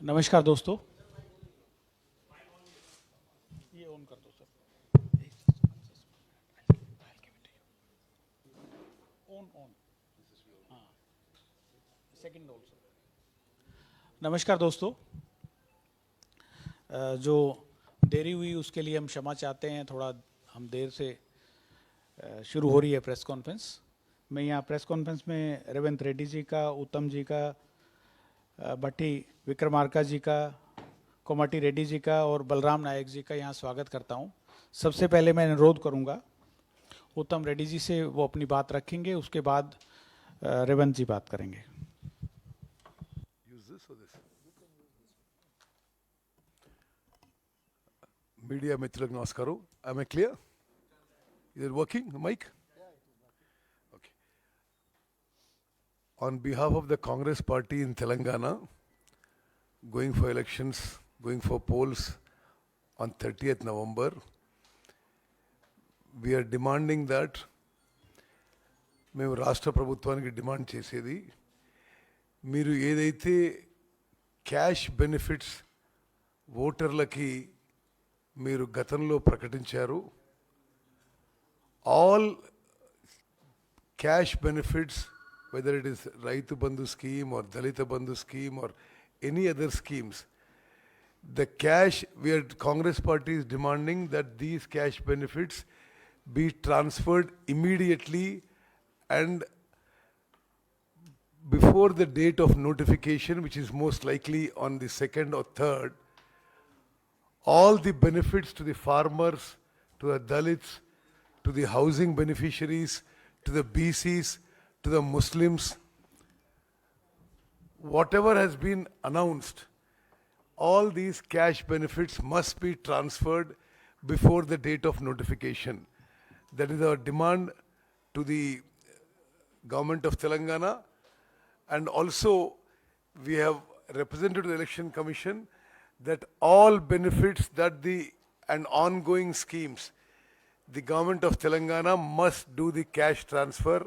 नमस्कार दोस्तों। ये ऑन कर दो सर। On on. हाँ, सेकंड ऑल्सो। नमस्कार दोस्तों। जो देरी हुई उसके लिए हम क्षमा चाहते हैं। थोड़ा हम देर से शुरू हो रही है प्रेस कॉन्फ्रेंस। मैं यहाँ प्रेस कॉन्फ्रेंस में रेवंत रेड्डी जी का, उत्तम जी का, भट्टी विक्रमार्का जी का, कोमटी रेड्डी जी का और बलराम नायक जी का यहाँ स्वागत करता हूँ। सबसे पहले मैं अनुरोध करूँगा उत्तम रेड्डी जी से, वो अपनी बात रखेंगे, उसके बाद रेवंत जी बात करेंगे। Media మిత్రులకు నమస్కారం. Am I clear? Is it working, mic? Okay. On behalf of the Congress party in Telangana, going for elections, going for polls on 30th November, we are demanding that మేము రాష్ట్ర ప్రభుత్వానికి డిమాండ్ చేసేది, మీరు ఏదైతే cash benefits ఓటర్లకి మీరు గతంలో ప్రకటించారు, all cash benefits, whether it is Rythu Bandhu scheme or Dalit Bandhu scheme or any other schemes, the cash, Congress party is demanding that these cash benefits be transferred immediately and before the date of notification, which is most likely on the 2nd or 3rd, all the benefits to the farmers, to the Dalits, to the housing beneficiaries, to the BCs, to the Muslims, whatever has been announced, all these cash benefits must be transferred before the date of notification. That is our demand to the government of Telangana, and also we have represented to the Election Commission that all benefits and ongoing schemes, the government of Telangana must do the cash transfer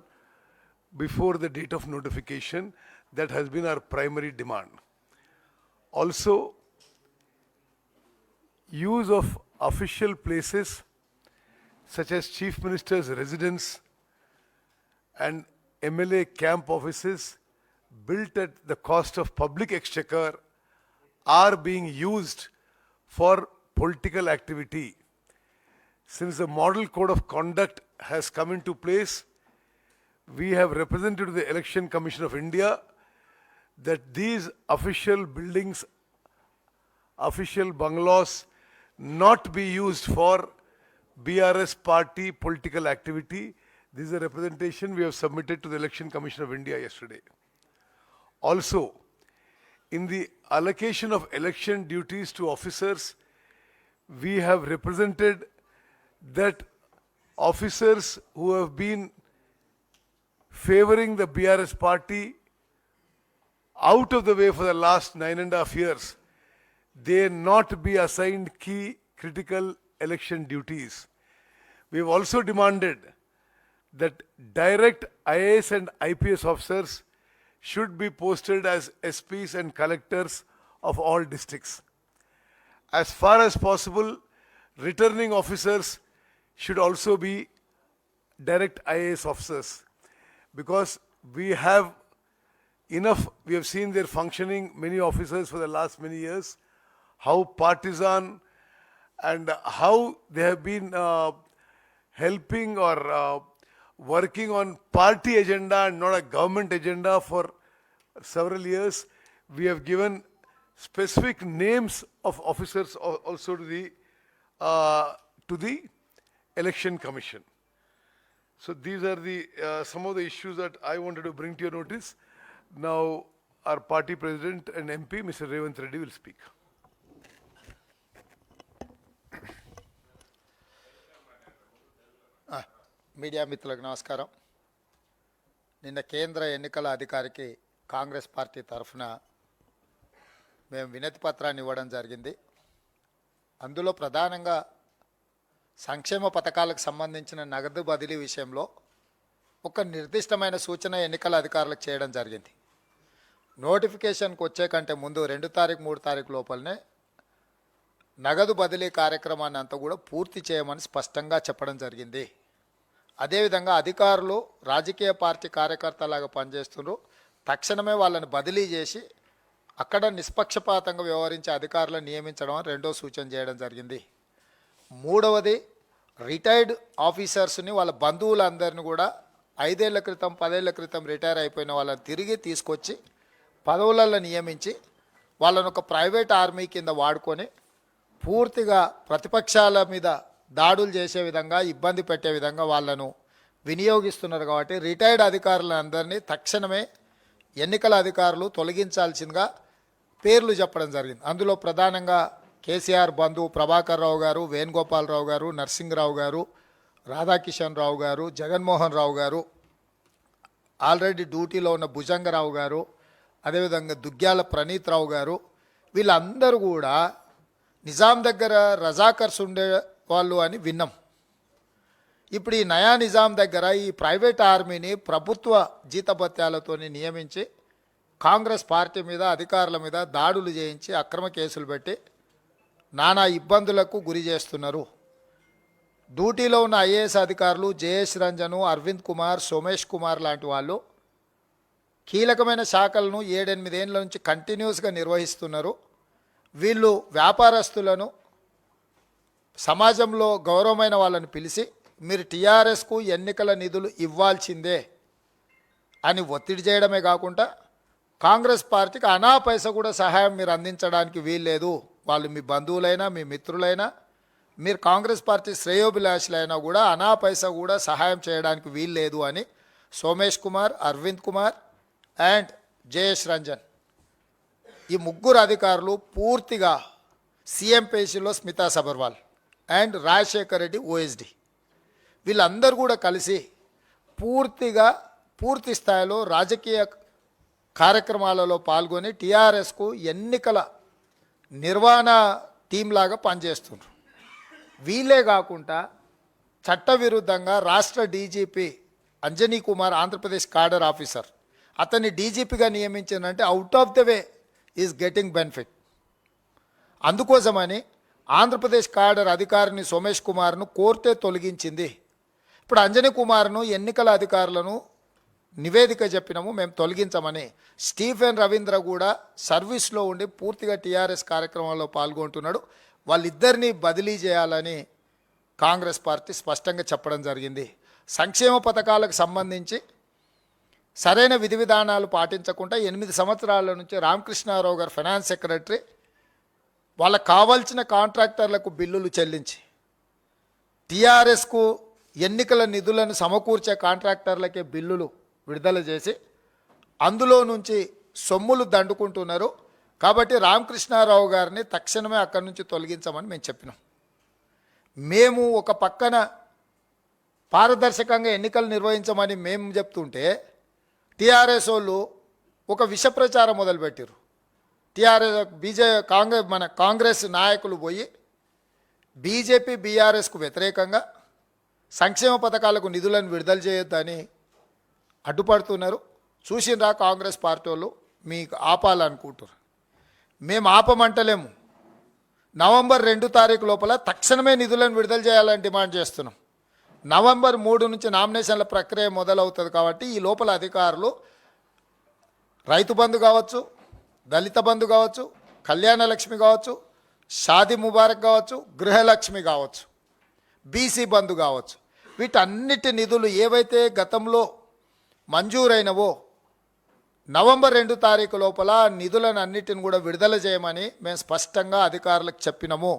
before the date of notification. That has been our primary demand. Also, use of official places such as Chief Minister's residence and MLA camp offices built at the cost of public exchequer are being used for political activity. Since the Model Code of Conduct has come into place, we have represented to the Election Commission of India that these official buildings, official bungalows, not be used for BRS party political activity. This is a representation we have submitted to the Election Commission of India yesterday. Also, in the allocation of election duties to officers, we have represented that officers who have been favoring the BRS party out of the way for the last 9.5 years, they not be assigned key critical election duties. We have also demanded that direct IAS and IPS officers should be posted as SPs and collectors of all districts. As far as possible, returning officers should also be direct IAS officers, because we have seen their functioning, many officers for the last many years, how partisan and how they have been helping or working on party agenda and not a government agenda for several years. We have given specific names of officers also to the Election Commission. So these are the some of the issues that I wanted to bring to your notice. Now our party president and MP, Mr. Revanth Reddy, will speak. Media మిత్రులకు నమస్కారం. నిన్న కేంద్ర ఎన్నికల అధికారికి Congress party తరఫున మేము వినతి పత్రాన్ని ఇవ్వడం జరిగింది. అందులో ప్రధానంగా సంక్షేమ పథకాలకు సంబంధించిన నగదు బదిలీ విషయంలో ఒక నిర్దిష్టమైన సూచన ఎన్నికల అధికారులకు చేయడం జరిగింది. నోటిఫికేషన్కి వచ్చే కంటే ముందు 2 తారీఖు 3 తారీఖు లోపలనే నగదు బదిలీ కార్యక్రమాన్ని అంతా కూడా పూర్తి చేయమని స్పష్టంగా చెప్పడం జరిగింది. అదేవిధంగా అధికారులు రాజకీయ పార్టీ కార్యకర్తలాగా పనిచేస్తున్నారు, తక్షణమే వాళ్ళని బదిలీ చేసి అక్కడ నిష్పక్షపాతంగా వ్యవహరించే అధికారులను నియమించడం అని రెండో సూచన చేయడం జరిగింది. మూడవది, రిటైర్డ్ ఆఫీసర్స్ని వాళ్ళ బంధువులందరినీ కూడా 5 ఏళ్ల క్రితం 10 ఏళ్ల క్రితం రిటైర్ అయిపోయిన వాళ్ళని తిరిగి తీసుకొచ్చి పదవులలో నియమించి వాళ్ళను ఒక ప్రైవేట్ ఆర్మీ కింద వాడుకొని పూర్తిగా ప్రతిపక్షాల మీద దాడులు చేసే విధంగా, ఇబ్బంది పెట్టే విధంగా వాళ్ళను వినియోగిస్తున్నారు. కాబట్టి రిటైర్డ్ అధికారులందరినీ తక్షణమే ఎన్నికల అధికారులు తొలగించాల్సిందిగా పేర్లు చెప్పడం జరిగింది. అందులో ప్రధానంగా కేసీఆర్ బంధువు ప్రభాకర్ రావు గారు, వేణుగోపాలరావు గారు, నరసింహరావు గారు, రాధాకిషన్ రావు గారు, జగన్మోహన్ రావు గారు, ఆల్రెడీ డ్యూటీలో ఉన్న భుజంగరావు గారు, అదేవిధంగా దుగ్గ్యాల ప్రణీత్ రావు గారు, వీళ్ళందరూ కూడా నిజాం దగ్గర రజాకర్స్ ఉండే వాళ్ళు అని విన్నాం. ఇప్పుడు ఈ నయా నిజాం దగ్గర ఈ ప్రైవేట్ ఆర్మీని ప్రభుత్వ జీతభత్యాలతో నియమించి కాంగ్రెస్ పార్టీ మీద, అధికారుల మీద దాడులు చేయించి అక్రమ కేసులు పెట్టి నానా ఇబ్బందులకు గురి చేస్తున్నారు. డ్యూటీలో ఉన్న ఐఏఎస్ అధికారులు జయేష్ రంజను, అరవింద్ కుమార్, సోమేష్ కుమార్ లాంటి వాళ్ళు కీలకమైన శాఖలను 7-8 ఏళ్ళ నుంచి కంటిన్యూస్గా నిర్వహిస్తున్నారు. వీళ్ళు వ్యాపారస్తులను, సమాజంలో గౌరవమైన వాళ్ళని పిలిచి మీరు టీఆర్ఎస్కు ఎన్నికల నిధులు ఇవ్వాల్సిందే అని ఒత్తిడి చేయడమే కాకుండా కాంగ్రెస్ పార్టీకి అనా పైసా కూడా సహాయం మీరు అందించడానికి వీల్లేదు, వాళ్ళు మీ బంధువులైనా మీ మిత్రులైనా మీరు కాంగ్రెస్ పార్టీ శ్రేయోభిలాషులైనా కూడా అనా పైసా కూడా సహాయం చేయడానికి వీల్లేదు అని సోమేష్ కుమార్, అరవింద్ కుమార్ అండ్ జయేష్ రంజన్ ఈ ముగ్గురు అధికారులు పూర్తిగా సీఎం పేషీలో స్మితా సబర్వాల్ అండ్ రాజశేఖర్ రెడ్డి ఓఎస్డి వీళ్ళందరూ కూడా కలిసి పూర్తి స్థాయిలో రాజకీయ కార్యక్రమాలలో పాల్గొని టీఆర్ఎస్కు ఎన్నికల నిర్వహణ టీంలాగా పనిచేస్తున్నారు. వీళ్ళే కాకుండా చట్టవిరుద్ధంగా రాష్ట్ర DGP Anjani Kumar, Andhra Pradesh cadre officer, అతన్ని డీజీపీగా నియమించిందంటే out of the way is getting benefit. అందుకోసమని ఆంధ్రప్రదేశ్ కాడర్ అధికారిని సోమేష్ కుమార్ను కోర్టే తొలగించింది. ఇప్పుడు అంజనీ కుమార్ను ఎన్నికల అధికారులను నివేదిక చెప్పినాము మేము తొలగించమని. స్టీఫెన్ రవీంద్ర కూడా సర్వీస్లో ఉండి పూర్తిగా టీఆర్ఎస్ కార్యక్రమాల్లో పాల్గొంటున్నాడు. వాళ్ళిద్దరినీ బదిలీ చేయాలని కాంగ్రెస్ పార్టీ స్పష్టంగా చెప్పడం జరిగింది. సంక్షేమ పథకాలకు సంబంధించి సరైన విధి విధానాలు పాటించకుండా 8 సంవత్సరాల నుంచి రామకృష్ణారావు గారు ఫైనాన్స్ సెక్రటరీ వాళ్ళకు కావాల్సిన కాంట్రాక్టర్లకు బిల్లులు చెల్లించి టీఆర్ఎస్కు ఎన్నికల నిధులను సమకూర్చే కాంట్రాక్టర్లకే బిల్లులు విడుదల చేసి అందులో నుంచి సొమ్ములు దండుకుంటున్నారు. కాబట్టి రామకృష్ణారావు గారిని తక్షణమే అక్కడి నుంచి తొలగించమని మేము చెప్పినాం. మేము ఒక పక్కన పారదర్శకంగా ఎన్నికలు నిర్వహించమని మేము చెప్తుంటే టీఆర్ఎస్ వాళ్ళు ఒక విష ప్రచారం మొదలుపెట్టారు. కాంగ్రెస్ నాయకులు పోయి బీజేపీ బీఆర్ఎస్కు వ్యతిరేకంగా సంక్షేమ పథకాలకు నిధులను విడుదల చేయొద్దని అడ్డుపడుతున్నారు. చూసినరా కాంగ్రెస్ పార్టీ వాళ్ళు మీకు ఆపాలనుకుంటారు. మేము ఆపమంటలేము. నవంబర్ 2 తారీఖు లోపల తక్షణమే నిధులను విడుదల చేయాలని డిమాండ్ చేస్తున్నాం. నవంబర్ 3 నుంచి నామినేషన్ల ప్రక్రియ మొదలవుతుంది. కాబట్టి ఈ లోపల అధికారులు రైతు బంధు కావచ్చు, దళిత బంధు కావచ్చు, కళ్యాణ లక్ష్మి కావచ్చు, షాదీ ముబారక్ కావచ్చు, గృహలక్ష్మి కావచ్చు, బీసీ బంధు కావచ్చు, వీటన్నిటి నిధులు ఏవైతే గతంలో మంజూరైనవో నవంబర్ 2 తారీఖు లోపల నిధులను అన్నిటిని కూడా విడుదల చేయమని మేము స్పష్టంగా అధికారులకు చెప్పినాము.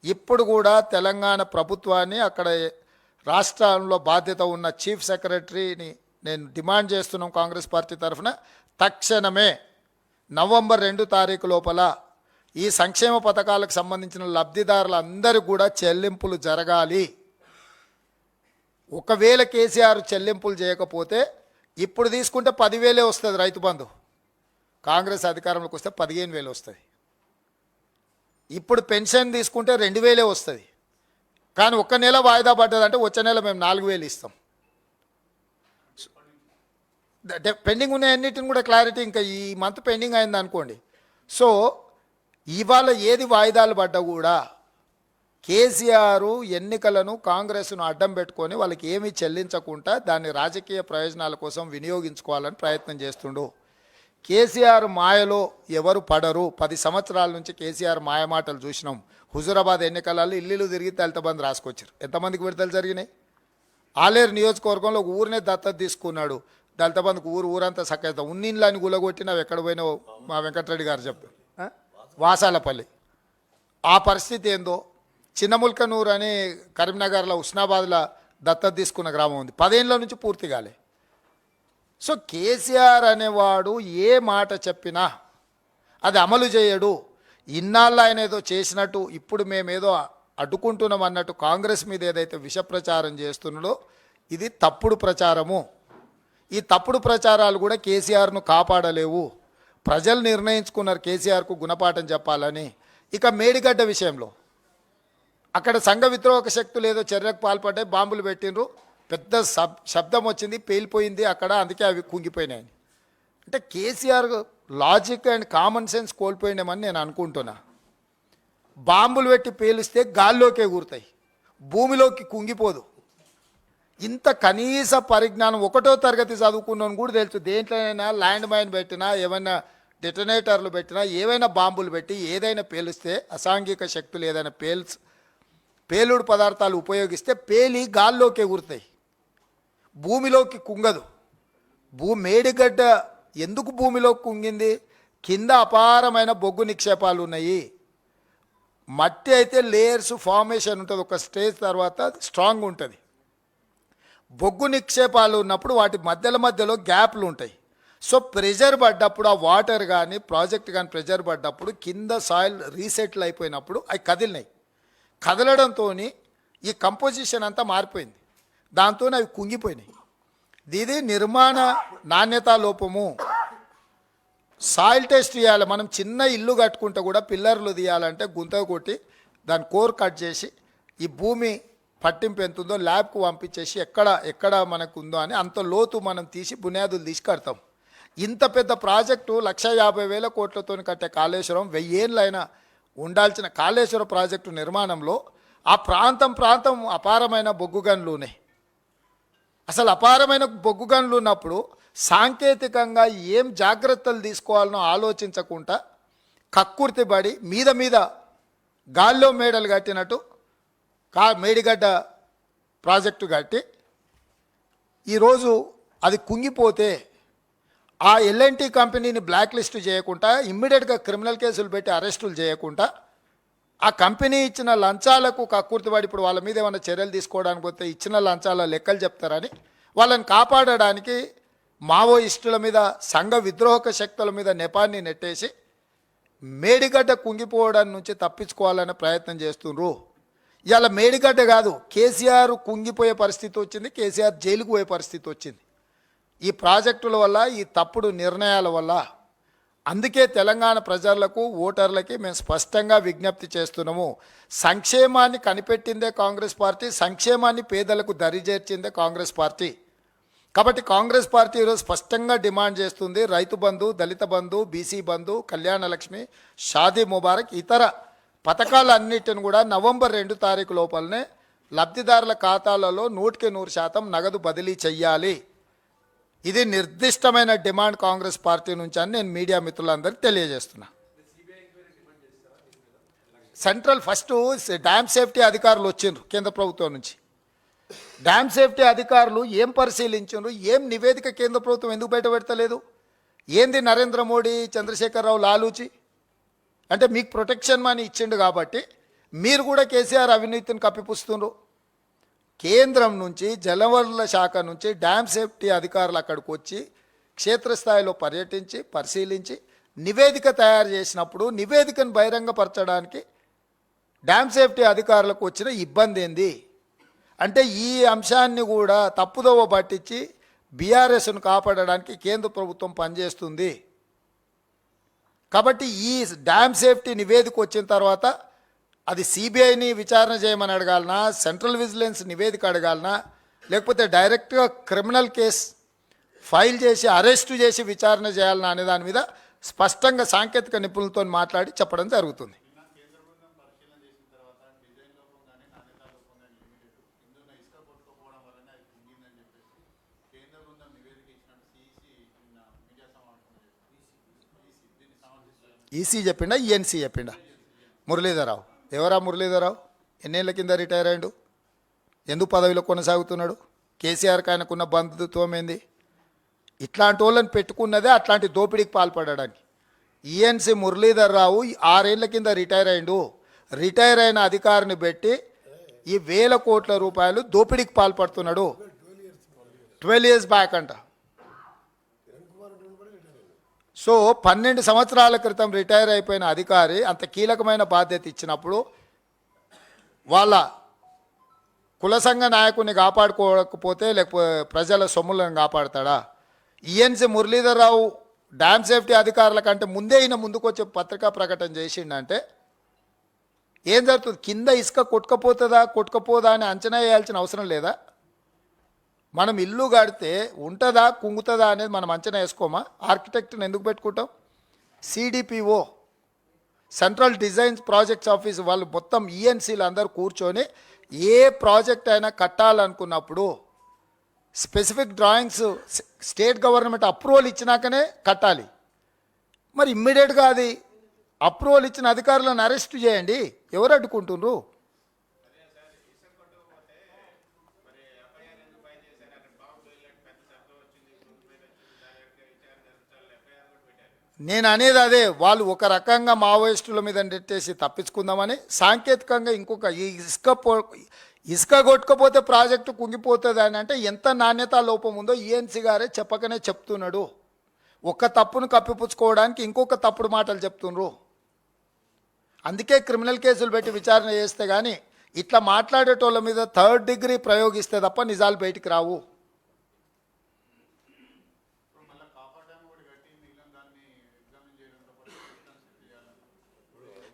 ఇప్పుడు కూడా తెలంగాణ ప్రభుత్వాన్ని, అక్కడ రాష్ట్రంలో బాధ్యత ఉన్న చీఫ్ సెక్రటరీని నేను డిమాండ్ చేస్తున్నాం కాంగ్రెస్ పార్టీ తరఫున, తక్షణమే నవంబర్ 2 తారీఖు లోపల ఈ సంక్షేమ పథకాలకు సంబంధించిన లబ్ధిదారులందరూ కూడా చెల్లింపులు జరగాలి. ఒకవేళ కేసీఆర్ చెల్లింపులు చేయకపోతే ఇప్పుడు తీసుకుంటే 10,000 వస్తుంది రైతు బంధు, కాంగ్రెస్ అధికారంలోకి వస్తే 15,000 వస్తుంది. ఇప్పుడు పెన్షన్ తీసుకుంటే 2,000 వస్తుంది. కానీ ఒక్క నెల వాయిదా పడ్డదంటే వచ్చే నెల మేము 4,000 ఇస్తాం. పెండింగ్ ఉన్న అన్నిటిని కూడా క్లారిటీ ఇంకా ఈ మంత్ పెండింగ్ అయింది అనుకోండి. సో ఇవాళ ఏది వాయిదాలు పడ్డా కూడా కేసీఆర్ ఎన్నికలను కాంగ్రెస్ను అడ్డం పెట్టుకొని వాళ్ళకి ఏమీ చెల్లించకుండా దాన్ని రాజకీయ ప్రయోజనాల కోసం వినియోగించుకోవాలని ప్రయత్నం చేస్తుండు. కేసీఆర్ మాయలో ఎవరు పడరు. 10 సంవత్సరాల నుంచి కేసీఆర్ మాయ మాటలు చూసినాం. హుజూరాబాద్ ఎన్నికలలో ఇల్లు తిరిగి దళిత బంధు రాసుకొచ్చారు. ఎంతమందికి విడుదల జరిగినాయి? ఆలేరు నియోజకవర్గంలో ఒక ఊరినే దత్తత తీసుకున్నాడు. దళిత బంధుకు ఊరంతా సక్కగా ఉన్నిళ్ళని గులగొట్టి అవి ఎక్కడ పోయినా మా వెంకటరెడ్డి గారు చెప్పారు. వాసాలపల్లి ఆ పరిస్థితి ఏందో. చిన్నముల్కనూరు అని కరీంనగర్లో హుస్నాబాద్లో దత్తత తీసుకున్న గ్రామం ఉంది. 10 ఏళ్ళ నుంచి పూర్తి కాలే. సో కేసీఆర్ అనేవాడు ఏ మాట చెప్పినా అది అమలు చేయడు. ఇన్నాళ్ళు ఆయన ఏదో చేసినట్టు ఇప్పుడు మేమేదో అడ్డుకుంటున్నాం అన్నట్టు కాంగ్రెస్ మీద ఏదైతే విష ప్రచారం చేస్తున్నాడో ఇది తప్పుడు ప్రచారము. ఈ తప్పుడు ప్రచారాలు కూడా కేసీఆర్ను కాపాడలేవు. ప్రజలు నిర్ణయించుకున్నారు కేసీఆర్కు గుణపాఠం చెప్పాలని. ఇక మేడిగడ్డ విషయంలో అక్కడ సంఘ విద్రోహక శక్తులు ఏదో చర్యకు పాల్పడ్డాయి, బాంబులు పెట్టినరు, పెద్ద శబ్దం వచ్చింది, పేలిపోయింది అక్కడ, అందుకే అవి కుంగిపోయినాయి. అంటే KCR logic and common sense కోల్పోయినామని నేను అనుకుంటున్నా. బాంబులు పెట్టి పేలిస్తే గాల్లోకే ఎగురుతాయి, భూమిలోకి కుంగిపోదు. ఇంత కనీస పరిజ్ఞానం 1వ తరగతి చదువుకున్నాను కూడా తెలుసు. దేంట్లోనైనా ల్యాండ్ మైన్ పెట్టినా, ఏమైనా డెటనేటర్లు పెట్టినా, ఏవైనా బాంబులు పెట్టి ఏదైనా పేలిస్తే, అసాంఘిక శక్తులు ఏదైనా పేలుడు పదార్థాలు ఉపయోగిస్తే పేలి గాల్లోకి ఎగురుతాయి, భూమిలోకి కుంగదు. మేడిగడ్డ ఎందుకు భూమిలోకి కుంగింది? కింద అపారమైన బొగ్గు నిక్షేపాలు ఉన్నాయి. మట్టి అయితే లేయర్స్ ఫార్మేషన్ ఉంటుంది, ఒక స్టేజ్ తర్వాత స్ట్రాంగ్ ఉంటుంది. బొగ్గు నిక్షేపాలు ఉన్నప్పుడు వాటి మధ్యలో గ్యాప్లు ఉంటాయి. సో ప్రెజర్ పడ్డప్పుడు ఆ వాటర్ కానీ ప్రాజెక్ట్ కానీ ప్రెజర్ పడ్డప్పుడు కింద సాయిల్ రీసెటిల్ అయిపోయినప్పుడు అవి కదిలినాయి. కదలడంతో ఈ కంపోజిషన్ అంతా మారిపోయింది, దాంతో అవి కుంగిపోయినాయి. ఇది నిర్మాణ నాణ్యతా లోపము. సాయిల్ టెస్ట్ చేయాలి. మనం చిన్న ఇల్లు కట్టుకుంటే కూడా పిల్లర్లు తీయాలంటే గుంత కొట్టి దాని కోర్ కట్ చేసి ఈ భూమి పట్టింపు ఎంత ఉందో ల్యాబ్కు పంపించేసి ఎక్కడ మనకు ఉందో అని అంత లోతు మనం తీసి బునియాదులు తీసి కడతాం. ఇంత పెద్ద ప్రాజెక్టు 1,50,000 కోట్లతో కట్టే కాళేశ్వరం 1000 ఏళ్ళైనా ఉండాల్సిన కాళేశ్వర ప్రాజెక్టు నిర్మాణంలో ఆ ప్రాంతం అపారమైన బొగ్గు గనులు ఉన్నాయి. అసలు అపారమైన బొగ్గు గనులు ఉన్నప్పుడు సాంకేతికంగా ఏం జాగ్రత్తలు తీసుకోవాలనో ఆలోచించకుండా కక్కుర్తిబడి మీద గాల్లో మేడలు కట్టినట్టు మేడిగడ్డ ప్రాజెక్టు కట్టి ఈరోజు అది కుంగిపోతే ఆ ఎల్ఎన్టీ కంపెనీని బ్లాక్ లిస్ట్ చేయకుండా, ఇమ్మీడియట్గా క్రిమినల్ కేసులు పెట్టి అరెస్టులు చేయకుండా, ఆ కంపెనీ ఇచ్చిన లంచాలకు కక్కుర్తిపడి ఇప్పుడు వాళ్ళ మీద ఏమైనా చర్యలు తీసుకోవడానికి పోతే ఇచ్చిన లంచాల లెక్కలు చెప్తారని వాళ్ళని కాపాడడానికి మావోయిస్టుల మీద, సంఘ విద్రోహక శక్తుల మీద నెపాన్ని నెట్టేసి మేడిగడ్డ కుంగిపోవడం నుంచి తప్పించుకోవాలనే ప్రయత్నం చేస్తున్నారు. ఇవాళ మేడిగడ్డ కాదు, కేసీఆర్ కుంగిపోయే పరిస్థితి వచ్చింది, కేసీఆర్ జైలుకు పోయే పరిస్థితి వచ్చింది ఈ ప్రాజెక్టుల వల్ల, ఈ తప్పుడు నిర్ణయాల వల్ల. అందుకే తెలంగాణ ప్రజలకు, ఓటర్లకి మేము స్పష్టంగా విజ్ఞప్తి చేస్తున్నాము. సంక్షేమాన్ని కనిపెట్టిందే కాంగ్రెస్ పార్టీ, సంక్షేమాన్ని పేదలకు దరిచేర్చిందే కాంగ్రెస్ పార్టీ. కాబట్టి కాంగ్రెస్ పార్టీ ఈరోజు స్పష్టంగా డిమాండ్ చేస్తుంది, రైతు బంధు, దళిత బంధు, బీసీ బంధు, కళ్యాణ లక్ష్మి, షాదీ ముబారక్, ఇతర పథకాలన్నిటిని కూడా నవంబర్ 2 తారీఖు లోపలనే లబ్ధిదారుల ఖాతాలలో 100% నగదు బదిలీ చెయ్యాలి. ఇది నిర్దిష్టమైన డిమాండ్ కాంగ్రెస్ పార్టీ నుంచి అని నేను మీడియా మిత్రులందరికీ తెలియజేస్తున్నా. సెంట్రల్ ఫస్ట్ డ్యామ్ సేఫ్టీ అధికారులు వచ్చిండ్రు కేంద్ర ప్రభుత్వం నుంచి. డ్యామ్ సేఫ్టీ అధికారులు ఏం పరిశీలించారు, ఏం నివేదిక కేంద్ర ప్రభుత్వం ఎందుకు బయట పెడతలేదు? ఏంది నరేంద్ర మోడీ, చంద్రశేఖరరావు లాలూచి? అంటే మీకు ప్రొటెక్షన్ మనీ ఇచ్చిండు కాబట్టి మీరు కూడా కేసీఆర్ అవినీతిని కప్పిపుస్తున్నారు. కేంద్రం నుంచి, జలవనరుల శాఖ నుంచి డ్యామ్ సేఫ్టీ అధికారులు అక్కడికి వచ్చి క్షేత్రస్థాయిలో పర్యటించి పరిశీలించి నివేదిక తయారు చేసినప్పుడు నివేదికను బహిరంగపరచడానికి డ్యామ్ సేఫ్టీ అధికారులకు వచ్చిన ఇబ్బంది ఏంది? అంటే ఈ అంశాన్ని కూడా తప్పుదోవ పట్టించి బీఆర్ఎస్ను కాపాడడానికి కేంద్ర ప్రభుత్వం పనిచేస్తుంది. కాబట్టి ఈ డ్యామ్ సేఫ్టీ నివేదిక వచ్చిన తర్వాత అది సిబిఐని విచారణ చేయమని అడగాలనా, సెంట్రల్ విజిలెన్స్ నివేదిక అడగాలనా, లేకపోతే డైరెక్ట్గా క్రిమినల్ కేసు ఫైల్ చేసి అరెస్టు చేసి విచారణ చేయాలన్నా అనే దాని మీద స్పష్టంగా సాంకేతిక నిపుణులతో మాట్లాడి చెప్పడం జరుగుతుంది. ఈసీ చెప్పిండా ఈఎన్సీ చెప్పిండా? మురళీధరరావు. ఎవరా మురళీధరరావు? ఎన్నేళ్ల కింద రిటైర్ అయ్యాడు? ఎందుకు పదవిలో కొనసాగుతున్నాడు? కేసీఆర్కి ఆయనకున్న బంధుత్వం ఏంది? ఇట్లాంటి వాళ్ళని పెట్టుకున్నదే అట్లాంటి దోపిడీకి పాల్పడడానికి. ఈఎన్సీ మురళీధరరావు 6 ఏళ్ల కింద రిటైర్ అయ్యిండు. రిటైర్ అయిన అధికారిని పెట్టి ఈ 1000 కోట్ల రూపాయలు దోపిడీకి పాల్పడుతున్నాడు. 12 years బ్యాక్ అంట. సో 12 సంవత్సరాల క్రితం రిటైర్ అయిపోయిన అధికారి అంత కీలకమైన బాధ్యత ఇచ్చినప్పుడు వాళ్ళ కుల సంఘ నాయకుడిని కాపాడుకోకపోతే లేకపోతే ప్రజల సొమ్ములను కాపాడతాడా? ఈఎన్సీ మురళీధరరావు డ్యామ్ సేఫ్టీ అధికారుల కంటే ముందే ఈయన ముందుకొచ్చే పత్రికా ప్రకటన చేసిండంటే ఏం జరుగుతుంది? కింద ఇసుక కొట్టుకపోదా అని అంచనా వేయాల్సిన అవసరం లేదా? మనం ఇల్లు కడితే ఉంటుందా కుంగుతుందా అనేది మనం అంచనా వేసుకోమా? ఆర్కిటెక్ట్ని ఎందుకు పెట్టుకుంటాం? CDPO central designs projects office వాళ్ళు మొత్తం ఈఎన్సీలు అందరూ కూర్చొని ఏ ప్రాజెక్ట్ అయినా కట్టాలనుకున్నప్పుడు specific drawings state government approval ఇచ్చినాకనే కట్టాలి. మరి ఇమ్మీడియట్గా అది అప్రూవల్ ఇచ్చిన అధికారులను అరెస్ట్ చేయండి. ఎవరు అడ్డుకుంటున్నారు? నేను అనేది అదే, వాళ్ళు ఒక రకంగా మావోయిస్టుల మీద నెట్టేసి తప్పించుకుందామని సాంకేతికంగా ఇంకొక ఇసుక కొట్టుకపోతే ప్రాజెక్టు కుంగిపోతుంది అని అంటే ఎంత నాణ్యతా లోపం ఉందో ఈఎన్సీ గారే చెప్పకనే చెప్తున్నాడు. ఒక్క తప్పును కప్పిపుచ్చుకోవడానికి ఇంకొక తప్పుడు మాటలు చెప్తున్నారు. అందుకే క్రిమినల్ కేసులు పెట్టి విచారణ చేస్తే కానీ ఇట్లా మాట్లాడేటోళ్ళ మీద 3rd degree ప్రయోగిస్తే తప్ప నిజాలు బయటికి రావు.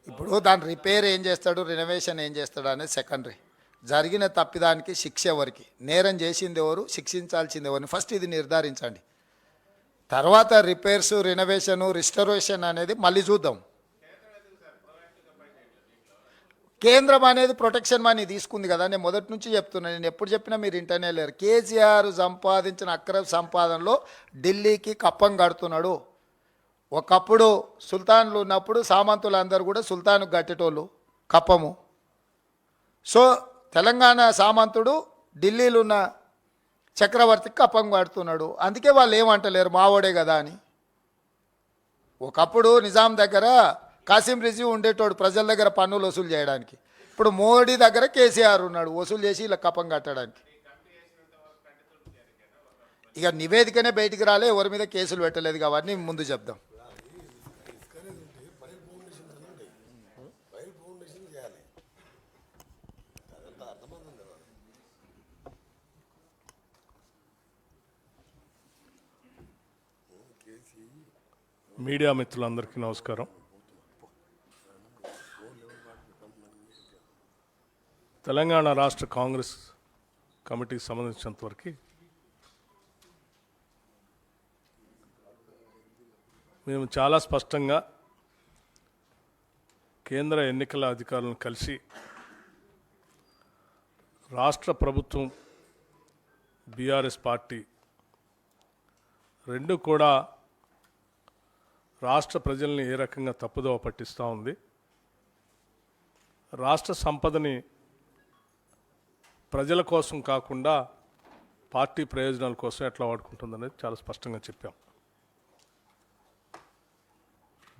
ఇప్పుడు దాని రిపేర్ ఏం చేస్తాడు, రెనోవేషన్ ఏం చేస్తాడు అనేది సెకండరీ. జరిగిన తప్పిదానికి శిక్ష ఎవరికి, నేరం చేసింది ఎవరు, శిక్షించాల్సింది ఎవరిని ఫస్ట్ ఇది నిర్ధారించండి. తర్వాత రిపేర్స్, రెనోవేషను, రిస్టరేషన్ అనేది మళ్ళీ చూద్దాం. కేంద్రం అనేది ప్రొటెక్షన్ మనీ తీసుకుంది కదా, నేను మొదటి నుంచి చెప్తున్నాను. నేను ఎప్పుడు చెప్పినా మీరు ఇంటనే లేరు. కేసీఆర్ సంపాదించిన అక్రమ సంపాదనలో ఢిల్లీకి కప్పం కడుతున్నాడు. ఒకప్పుడు సుల్తాన్లు ఉన్నప్పుడు సామంతులు అందరూ కూడా సుల్తాన్కు కట్టేటోళ్ళు కప్పము. సో తెలంగాణ సామంతుడు ఢిల్లీలో ఉన్న చక్రవర్తికి కప్పం కడుతున్నాడు. అందుకే వాళ్ళు ఏమంటలేరు మావోడే కదా అని. ఒకప్పుడు నిజాం దగ్గర కాసిం రిజ్వీ ఉండేటోడు ప్రజల దగ్గర పన్నులు వసూలు చేయడానికి. ఇప్పుడు మోడీ దగ్గర కేసీఆర్ ఉన్నాడు వసూలు చేసి ఇలా కప్పం కట్టడానికి. ఇక నివేదికనే బయటికి రాలే, ఎవరి మీద కేసులు పెట్టలేదు కాబట్టి ముందు చెప్దాం. మీడియా మిత్రులందరికీ నమస్కారం. తెలంగాణ రాష్ట్ర కాంగ్రెస్ కమిటీకి సంబంధించినంతవరకు మేము చాలా స్పష్టంగా కేంద్ర ఎన్నికల అధికారులను కలిసి రాష్ట్ర ప్రభుత్వం బీఆర్ఎస్ పార్టీ రెండు కూడా రాష్ట్ర ప్రజల్ని ఏ రకంగా తప్పుదోవ పట్టిస్తూ ఉంది, రాష్ట్ర సంపదని ప్రజల కోసం కాకుండా పార్టీ ప్రయోజనాల కోసం ఎట్లా వాడుకుంటుందనేది చాలా స్పష్టంగా చెప్పాం.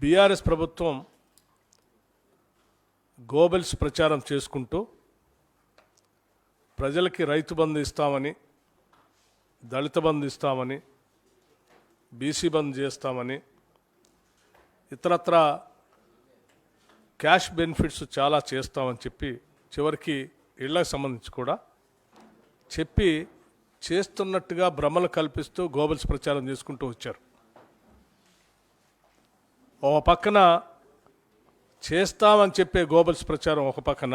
బీఆర్ఎస్ ప్రభుత్వం గోబెల్స్ ప్రచారం చేసుకుంటూ ప్రజలకి రైతు బంధు ఇస్తామని, దళిత బంధు ఇస్తామని, బీసీ బంధు చేస్తామని, ఇతరత్ర క్యాష్ బెనిఫిట్స్ చాలా చేస్తామని చెప్పి చివరికి ఇళ్లకు సంబంధించి కూడా చెప్పి చేస్తున్నట్టుగా భ్రమలు కల్పిస్తూ గోబెల్స్ ప్రచారం చేసుకుంటూ వచ్చారు. ఒక పక్కన చేస్తామని చెప్పే గోబెల్స్ ప్రచారం ఒక పక్కన,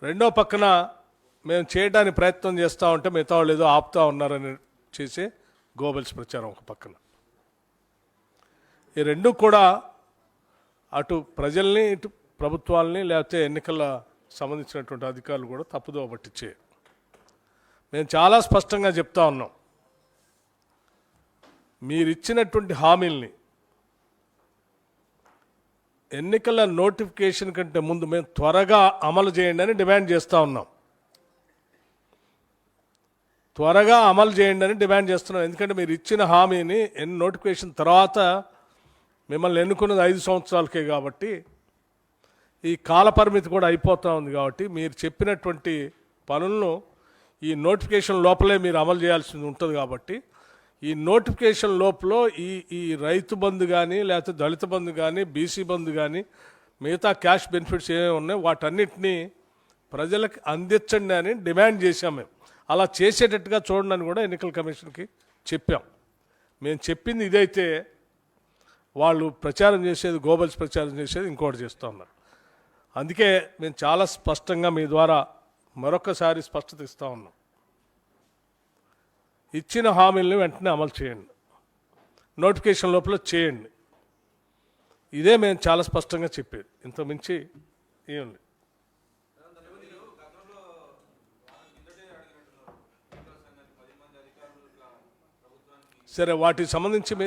రెండో పక్కన మేము చేయడానికి ప్రయత్నం చేస్తూ ఉంటే మిగతా వాళ్ళు ఏదో ఆపుతూ ఉన్నారని చేసే గోబెల్స్ ప్రచారం ఒక పక్కన. ఈ రెండు కూడా అటు ప్రజల్ని ఇటు ప్రభుత్వాలని లేకపోతే ఎన్నికల సంబంధించినటువంటి అధికారులు కూడా తప్పుదోవ పట్టించే. మేము చాలా స్పష్టంగా చెప్తా ఉన్నాం, మీరు ఇచ్చినటువంటి హామీల్ని ఎన్నికల నోటిఫికేషన్ కంటే ముందు మేము త్వరగా అమలు చేయండి అని డిమాండ్ చేస్తూ ఉన్నాం. త్వరగా అమలు చేయండి అని డిమాండ్ చేస్తున్నాం. ఎందుకంటే మీరు ఇచ్చిన హామీని నోటిఫికేషన్ తర్వాత మిమ్మల్ని ఎన్నుకున్నది 5 సంవత్సరాలకే కాబట్టి ఈ కాలపరిమితి కూడా అయిపోతూ ఉంది. కాబట్టి మీరు చెప్పినటువంటి పనులను ఈ నోటిఫికేషన్ లోపలే మీరు అమలు చేయాల్సి ఉంటుంది. కాబట్టి ఈ నోటిఫికేషన్ లోపల ఈ రైతు బంధు కానీ లేకపోతే దళిత బంధు కానీ బీసీ బంధు కానీ మిగతా క్యాష్ బెనిఫిట్స్ ఏమేమి ఉన్నాయో వాటన్నిటినీ ప్రజలకు అందించండి అని డిమాండ్ చేశాం. మేము అలా చేసేటట్టుగా చూడండి అని కూడా ఎన్నికల కమిషన్కి చెప్పాం. మేము చెప్పింది ఇదైతే వాళ్ళు ప్రచారం చేసేది, గోబల్స్ ప్రచారం చేసేది ఇంకోటి చేస్తూ ఉన్నారు. అందుకే మేము చాలా స్పష్టంగా మీ ద్వారా మరొకసారి స్పష్టత ఇస్తూ ఉన్నాం. ఇచ్చిన హామీలను వెంటనే అమలు చేయండి, నోటిఫికేషన్ లోపల చేయండి. ఇదే మేము చాలా స్పష్టంగా చెప్పేది. ఇంత మించి ఏముంది. సరే, వాటికి సంబంధించి మీ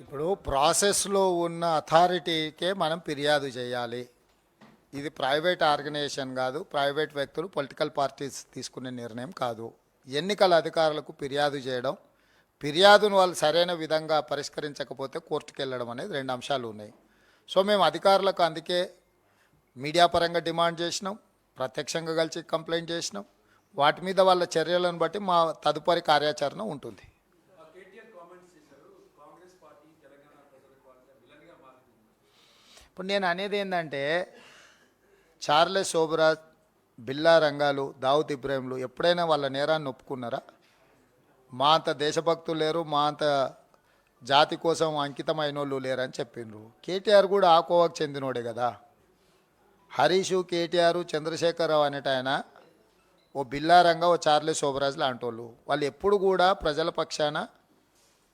ఇప్పుడు ప్రాసెస్లో ఉన్న అథారిటీకే మనం ఫిర్యాదు చేయాలి. ఇది ప్రైవేట్ ఆర్గనైజేషన్ కాదు, ప్రైవేట్ వ్యక్తులు పొలిటికల్ పార్టీస్ తీసుకునే నిర్ణయం కాదు. ఎన్నికల అధికారులకు ఫిర్యాదు చేయడం, ఫిర్యాదును వాళ్ళు సరైన విధంగా పరిష్కరించకపోతే కోర్టుకు వెళ్ళడం అనేది 2 అంశాలు ఉన్నాయి. సో మేము అధికారులకు అందుకే మీడియా పరంగా డిమాండ్ చేసినాం, ప్రత్యక్షంగా కలిసి కంప్లైంట్ చేసినాం. వాటి మీద వాళ్ళ చర్యలను బట్టి మా తదుపరి కార్యాచరణ ఉంటుంది. ఇప్పుడు నేను అనేది ఏంటంటే, చార్లెస్ శోభరాజ్, బిల్లా రంగాలు, దావుద్ ఇబ్రాహింలు ఎప్పుడైనా వాళ్ళ నేరాన్ని ఒప్పుకున్నారా? మా అంత దేశభక్తులు లేరు, మా అంత జాతి కోసం అంకితమైన వాళ్ళు లేరని చెప్పిండ్రు. కేటీఆర్ కూడా ఆ కోవకు చెందినోడే కదా. హరీషు, కేటీఆర్, చంద్రశేఖరరావు అనేట ఆయన ఓ బిల్లా రంగా, ఓ చార్లెస్ శోభరాజ్ లాంటి వాళ్ళు ఎప్పుడు కూడా ప్రజల పక్షాన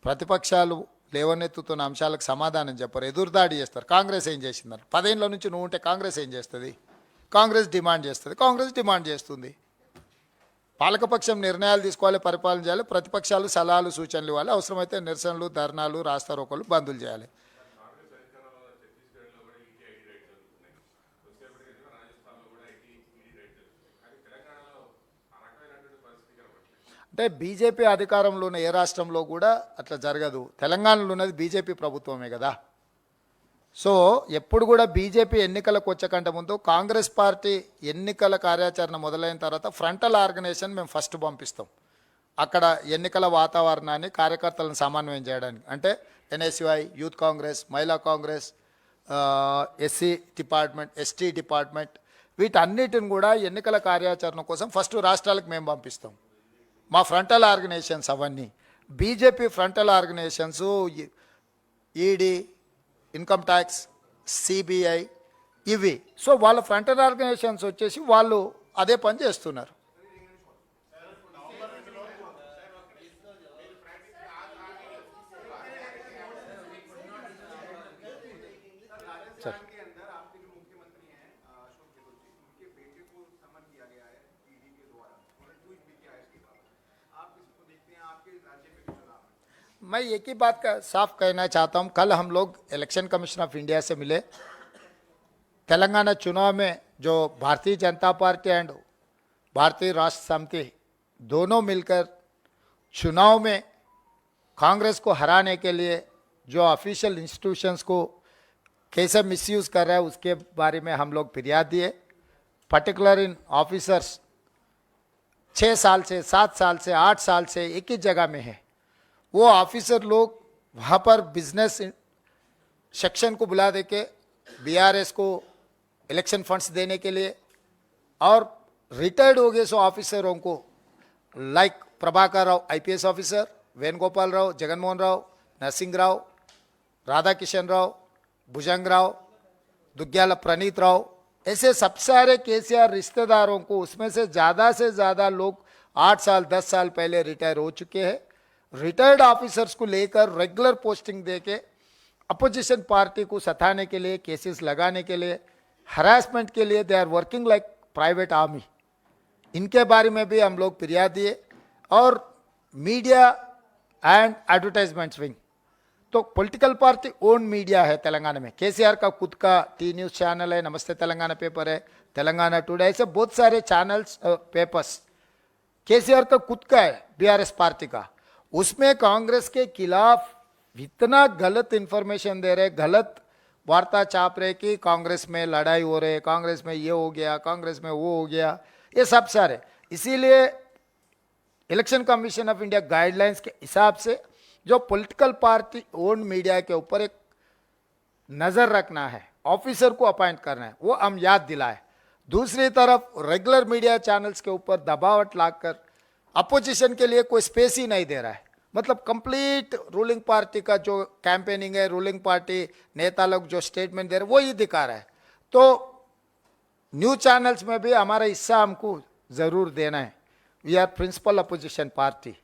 ప్రతిపక్షాలు లేవనెత్తుతున్న అంశాలకు సమాధానం చెప్పరు, ఎదురుదాడి చేస్తారు. కాంగ్రెస్ ఏం చేసిందని 10 ఏళ్ళ నుంచి నువ్వు ఉంటే కాంగ్రెస్ ఏం చేస్తుంది? కాంగ్రెస్ డిమాండ్ చేస్తుంది, కాంగ్రెస్ డిమాండ్ చేస్తుంది. పాలకపక్షం నిర్ణయాలు తీసుకోవాలి, పరిపాలన చేయాలి, ప్రతిపక్షాలు సలహాలు సూచనలు ఇవ్వాలి, అవసరమైతే నిరసనలు, ధర్నాలు, రాస్తారోకోలు బందులు చేయాలి. అంటే బీజేపీ అధికారంలో ఉన్న ఏ రాష్ట్రంలో కూడా అట్లా జరగదు. తెలంగాణలో ఉన్నది బీజేపీ ప్రభుత్వమే కదా. సో ఎప్పుడు కూడా బీజేపీ ఎన్నికలకు వచ్చేకంటే ముందు కాంగ్రెస్ పార్టీ ఎన్నికల కార్యాచరణ మొదలైన తర్వాత ఫ్రంటల్ ఆర్గనైజేషన్ మేము ఫస్ట్ పంపిస్తాం. అక్కడ ఎన్నికల వాతావరణాన్ని, కార్యకర్తలను సమన్వయం చేయడానికి. అంటే ఎన్ఎస్యుఐ, యూత్ కాంగ్రెస్, మహిళా Congress, SC department, ST department, వీటన్నిటిని కూడా ఎన్నికల కార్యాచరణ కోసం ఫస్ట్ రాష్ట్రాలకు మేము పంపిస్తాం. మా ఫ్రంటల్ ఆర్గనైజేషన్స్ అవన్నీ. BJP frontal organizations ED, income tax, CBI ఇవి. సో వాళ్ళ ఫ్రంటల్ ఆర్గనైజేషన్స్ వచ్చేసి వాళ్ళు అదే పని చేస్తున్నారు. मैं एक ही बात का साफ कहना चाहता हूँ, कल हम लोग इलेक्शन कमीशन ऑफ इंडिया से मिले. तेलंगाना चुनाव में जो भारतीय जनता पार्टी एंड भारतीय राष्ट्र समिति दोनों मिलकर चुनाव में कांग्रेस को हराने के लिए जो ऑफिशियल इंस्टीट्यूशंस को कैसे मिसयूज़ कर रहा है उसके बारे में हम लोग फिरियाद दिए. पर्टिकुलर इन ऑफिसर्स 6 साल से, 7 साल से, 8 साल से एक ही जगह में है. वो ऑफिसर लोग वहाँ पर बिजनेस सेक्शन को बुला दे के बीआरएस को इलेक्शन फंड्स देने के लिए, और रिटायर्ड हो गए सो ऑफिसरों को like Prabhakar Rao IPS officer, Venugopal Rao, Jaganmohan Rao, Narasimha Rao, Radha Kishan Rao, Bhujanga Rao, Duggyala Praneeth Rao, ऐसे सब सारे केसीआर रिश्तेदारों को, उसमें से ज़्यादा लोग 8 साल 10 साल पहले रिटायर हो चुके हैं। रिटायर्ड ऑफिसर्स को लेकर रेगुलर पोस्टिंग देके अपोजिशन पार्टी को सताने के लिए, केसेस लगाने के लिए, हरासमेंट के लिए they are working like private army. इनके बारे में भी हम लोग फिरियाद दिए। और मीडिया एंड एडवर्टाइजमेंट्स विंग, तो पॉलिटिकल पार्टी ओन मीडिया है तेलंगाना में। केसीआर का खुद का टी न्यूज़ चैनल है, नमस्ते तेलंगाना पेपर है, तेलंगाना टुडे, ऐसे बहुत सारे चैनल्स पेपर्स केसीआर का खुद का है, बीआरएस पार्टी का। उसमें कांग्रेस के खिलाफ इतना गलत इंफॉर्मेशन दे रहे, गलत वार्ता छाप रहे कि कांग्रेस में लड़ाई हो रही है, कांग्रेस में ये हो गया, कांग्रेस में वो हो गया, ये सब सारे। इसीलिए election commission of India guidelines के हिसाब से जो पॉलिटिकल पार्टी ओन मीडिया के ऊपर एक नज़र रखना है, ऑफिसर को अपॉइंट करना है, वो हम याद दिलाए। दूसरी तरफ रेगुलर मीडिया चैनल्स के ऊपर दबावट लाकर अपोजिशन के लिए कोई स्पेस ही नहीं दे रहा है। मतलब कंप्लीट रूलिंग पार्टी का जो कैंपेनिंग है, रूलिंग पार्टी नेता लोग जो स्टेटमेंट दे रहे हैं वो ही दिखा रहा है। तो न्यूज चैनल्स में भी हमारा हिस्सा हमको ज़रूर देना है। We are principal opposition party,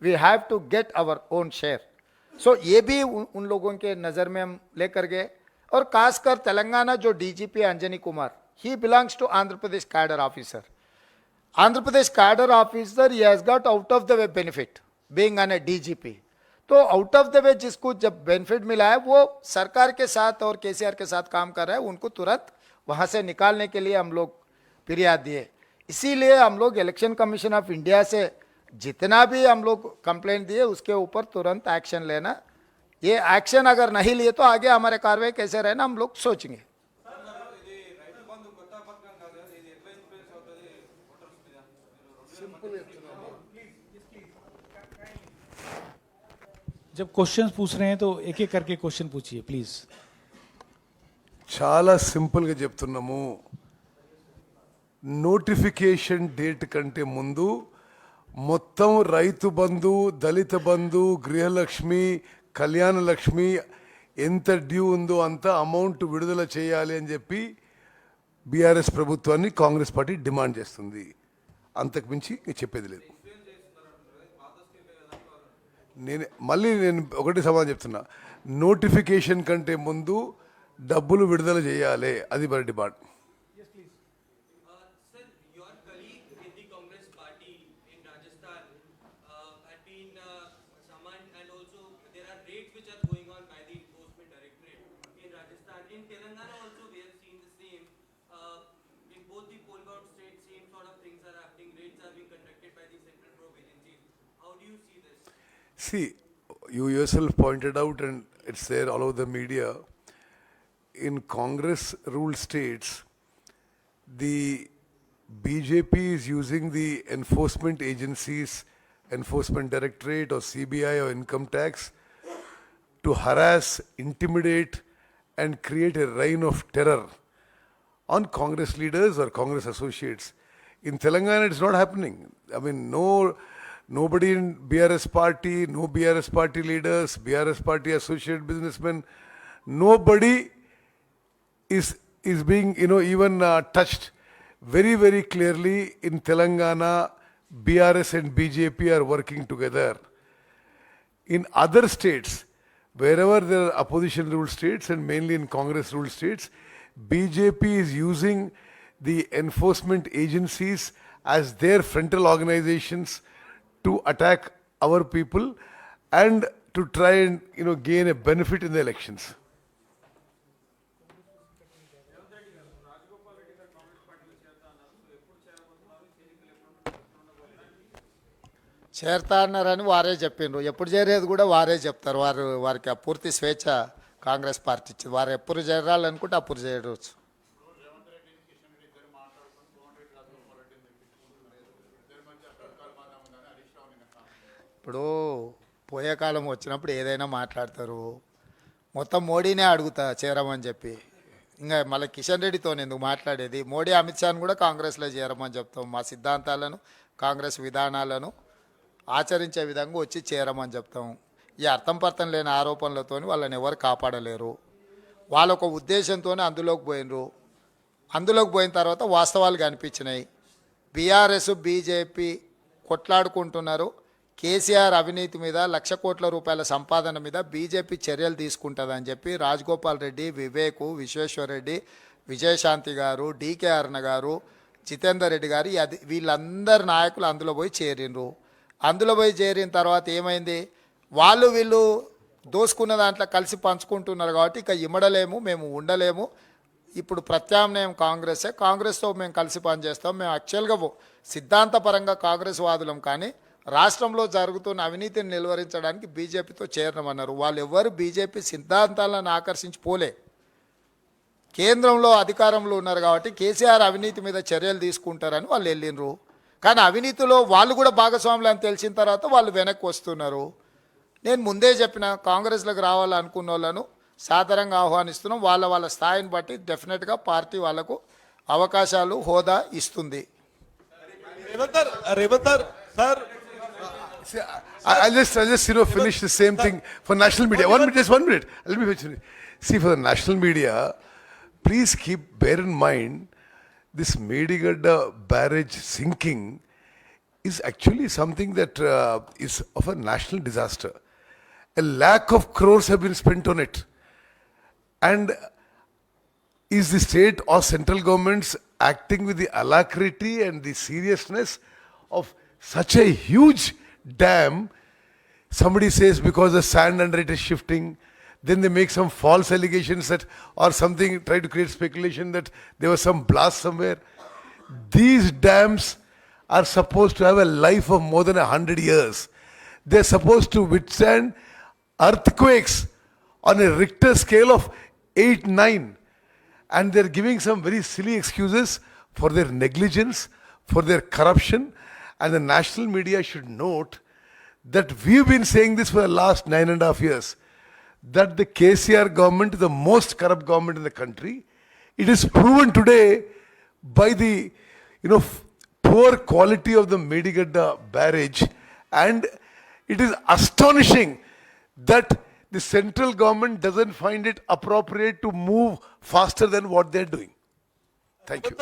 we have to get our own share. So ये भी उन लोगों के नज़र में हम लेकर गए। और खासकर तेलंगाना जो DGP Anjani Kumar, he belongs to Andhra Pradesh cadre officer. Andhra Pradesh cadre officer, he has got out of the way benefit being an a DGP. तो आउट ऑफ द वे जिसको जब बेनिफिट मिला है वो सरकार के साथ और केसीआर के साथ काम कर रहा है, उनको तुरंत वहाँ से निकालने के लिए हम लोग फिरियाद दिए। इसीलिए हम लोग इलेक्शन कमीशन ऑफ इंडिया से जितना भी हम लोग कंप्लेंट दिए उसके ऊपर तुरंत एक्शन लेना। ये एक्शन अगर नहीं लिए तो आगे हमारे कार्रवाई कैसे रहना हम लोग सोचेंगे। जब क्वेश्चंस पूछ रहे हैं तो एक एक करके क्वेश्चन पूछिए प्लीज। చాలా సింపుల్గా చెప్తున్నాము. నోటిఫికేషన్ డేట్ కంటే ముందు మొత్తం రైతు బంధు, దళిత బంధు, గృహలక్ష్మి, కళ్యాణ లక్ష్మి ఎంత డ్యూ ఉందో అంత అమౌంట్ విడుదల చేయాలి అని చెప్పి బీఆర్ఎస్ ప్రభుత్వాన్ని కాంగ్రెస్ పార్టీ డిమాండ్ చేస్తుంది. అంతకు మించి చెప్పేది లేదు. నేను ఒకటి సమాధానం చెప్తున్నా, నోటిఫికేషన్ కంటే ముందు డబ్బులు విడుదల చేయాలి, అది మరి demand. Sir, your colleague in the Congress party in Rajasthan had been summoned, and also there are raids which are going on by the Enforcement Directorate in Rajasthan. In Telangana also we have seen the same. In both the poll-bound states, same sort of things are happening. Raids are being conducted by the central probe agencies. How do you see this? See, you yourself pointed out, and it's there all over the media, in Congress ruled states, the BJP is using the enforcement agencies, Enforcement Directorate or CBI or Income Tax, to harass, intimidate and create a reign of terror on Congress leaders or Congress associates. In Telangana, it's not happening. I mean, nobody in BRS party, no BRS party leaders, BRS party associate businessmen, nobody is being, even touched. Very, very clearly in Telangana, BRS and BJP are working together. In other states, wherever there are opposition ruled states and mainly in Congress ruled states, BJP is using the enforcement agencies as their frontal organizations to attack our people and to try and gain a benefit in the elections. చేరతా అన్నారని వారే చెప్పిండ్రు. ఎప్పుడు చేరేది కూడా వారే చెప్తారు. వారికి ఆ పూర్తి స్వేచ్ఛ కాంగ్రెస్ పార్టీ ఇచ్చింది. వారు ఎప్పుడు చేరాలనుకుంటే అప్పుడు చేయవచ్చు. ఇప్పుడు పోయే కాలం వచ్చినప్పుడు ఏదైనా మాట్లాడతారు. మొత్తం మోడీనే అడుగుతా చేరమని చెప్పి. ఇంకా మళ్ళీ కిషన్ రెడ్డితో ఎందుకు మాట్లాడేది? మోడీ అమిత్ షాను కూడా కాంగ్రెస్లో చేరమని చెప్తాం. మా సిద్ధాంతాలను, కాంగ్రెస్ విధానాలను ఆచరించే విధంగా వచ్చి చేరమని చెప్తాం. ఈ అర్థం పర్థం లేని ఆరోపణలతో వాళ్ళని ఎవరు కాపాడలేరు. వాళ్ళొక ఉద్దేశంతోనే అందులోకి పోయినరు. అందులోకి పోయిన తర్వాత వాస్తవాలు కనిపించినాయి. బీఆర్ఎస్ బీజేపీ కొట్లాడుకుంటున్నారు. కేసీఆర్ అవినీతి మీద 1,00,000 కోట్ల రూపాయల సంపాదన మీద బీజేపీ చర్యలు తీసుకుంటుందని చెప్పి రాజగోపాల్ రెడ్డి, వివేకు, విశ్వేశ్వరరెడ్డి, విజయశాంతి గారు, డీకే అరుణ గారు, జితేందర్ రెడ్డి గారు వీళ్ళందరు నాయకులు అందులో పోయి చేరినరు. అందులో పోయి చేరిన తర్వాత ఏమైంది, వాళ్ళు వీళ్ళు దోసుకున్న దాంట్లో కలిసి పంచుకుంటున్నారు కాబట్టి ఇక ఇమ్మడలేము, మేము ఉండలేము. ఇప్పుడు ప్రత్యామ్నాయం కాంగ్రెసే, కాంగ్రెస్తో మేము కలిసి పనిచేస్తాం. మేము యాక్చువల్గా సిద్ధాంతపరంగా కాంగ్రెస్ వాదులం, కానీ రాష్ట్రంలో జరుగుతున్న అవినీతిని నిలువరించడానికి బీజేపీతో చేరమన్నారు. వాళ్ళు ఎవరు బీజేపీ సిద్ధాంతాలను ఆకర్షించి పోలే. కేంద్రంలో అధికారంలో ఉన్నారు కాబట్టి కేసీఆర్ అవినీతి మీద చర్యలు తీసుకుంటారని వాళ్ళు వెళ్ళినరు. కానీ అవినీతిలో వాళ్ళు కూడా భాగస్వాములు అని తెలిసిన తర్వాత వాళ్ళు వెనక్కి వస్తున్నారు. నేను ముందే చెప్పిన, కాంగ్రెస్లోకి రావాలనుకున్న వాళ్ళను సాదరంగా ఆహ్వానిస్తున్నాం. వాళ్ళ స్థాయిని బట్టి డెఫినెట్గా పార్టీ వాళ్ళకు అవకాశాలు, హోదా ఇస్తుంది. See, I'll just finish the same thing for national media. 1 minute, just 1 minute. Let me finish. See, for the national media, please bear in mind, this Medigadda barrage sinking is actually something that is of a national disaster. A lakh of crores have been spent on it. And is the state or central governments acting with the alacrity and the seriousness of such a huge dam? Somebody says because the sand under it is shifting, then they make some false allegations that, or something, try to create speculation that there was some blast somewhere. These dams are supposed to have a life of more than 100 years. They're supposed to withstand earthquakes on a Richter scale of 8, 9. And they're giving some very silly excuses for their negligence, for their corruption. And the national media should note that we've been saying this for the last 9.5 years, that the KCR government is the most corrupt government in the country. It is proven today by the poor quality of the Medigadda barrage, and it is astonishing that the central government doesn't find it appropriate to move faster than what they're doing. Thank you.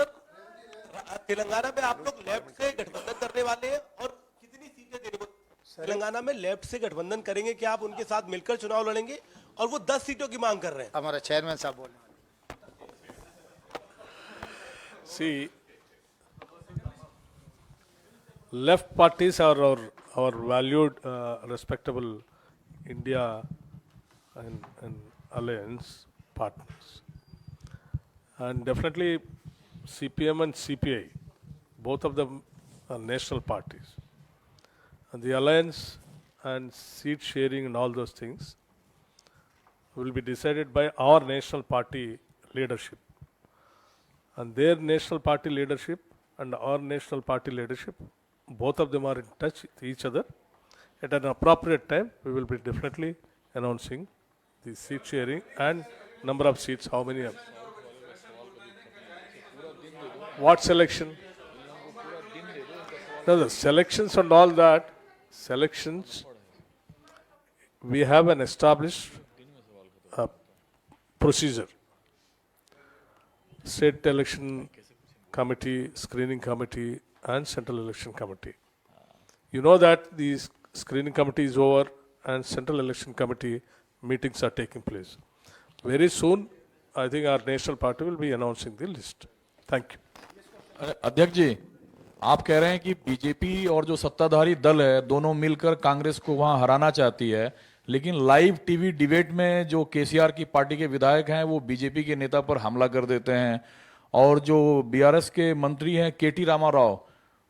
Telangana में आप लोग left से गठबंधन करने वाले हैं और कितनी सीटें देने को? तेलंगाना में लेफ्ट से गठबंधन करेंगे क्या आप उनके साथ मिलकर चुनाव लड़ेंगे? और वो 10 सीटों की मांग कर रहे हैं. हमारा चेयरमैन साहब बोलने वाले. See, left parties are our valued, respectable India and alliance partners. And definitely CPM and CPI, both of them are national parties. And the alliance and seat sharing and all those things will be decided by our national party leadership. And their national party leadership and our national party leadership, both of them are in touch with each other. At an appropriate time, we will be definitely announcing the seat sharing and number of seats, how many of what selection? No, the selections and all that, selections, we have an established procedure. State election committee, screening committee, and central election committee. You know that the screening committee is over and central election committee meetings are taking place. Very soon, I think our national party will be announcing the list. Thank you. अध्यक्ष जी, आप कह रहे हैं कि BJP और जो सत्ताधारी दल है दोनों मिलकर कांग्रेस को वहां हराना चाहती है, लेकिन लाइव टीवी डिबेट में जो केसीआर की पार्टी के विधायक हैं वो बीजेपी के नेता पर हमला कर देते हैं, और जो बीआरएस के मंत्री हैं केटी रामाराव,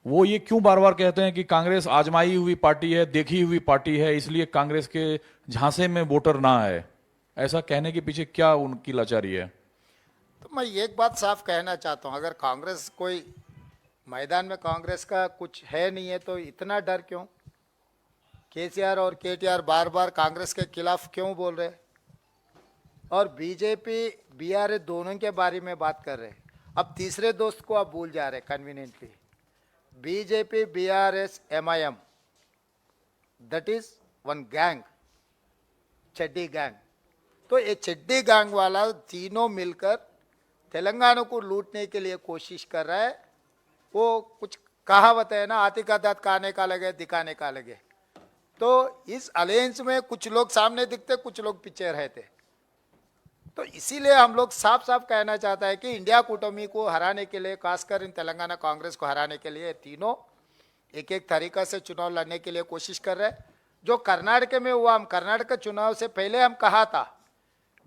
वो ये क्यों बार बार कहते हैं कि कांग्रेस आजमाई हुई पार्टी है, देखी हुई पार्टी है, इसलिए कांग्रेस के झांसे में वोटर ना आए? ऐसा कहने के पीछे क्या उनकी लाचारी है? तो मैं एक बात साफ कहना चाहता हूं, अगर कांग्रेस कोई मैदान में कांग्रेस का कुछ है नहीं है तो इतना डर क्यों? केसीआर और केटीआर बार बार कांग्रेस के खिलाफ क्यों बोल रहे? और बीजेपी बीआरएस दोनों के बारे में बात कर रहे. अब तीसरे दोस्त को आप भूल जा रहे conveniently. BJP BRS MIM, that is one gang. चड्डी गैंग। तो ये चड्डी गैंग वाला तीनों मिलकर तेलंगाना को लूटने के लिए कोशिश कर रहा है। वो कुछ कहावत है ना, हाथी का दांत खाने का लगे दिखाने का लगे। तो इस अलायंस में कुछ लोग सामने दिखते, कुछ लोग पीछे रहते। तो इसीलिए हम लोग साफ साफ कहना चाहता है कि इंडिया कूटमी को हराने के लिए, खासकर इन तेलंगाना कांग्रेस को हराने के लिए तीनों एक एक तरीका से चुनाव लड़ने के लिए कोशिश कर रहे हैं। जो कर्नाटक में हुआ, हम कर्नाटक चुनाव से पहले हम कहा था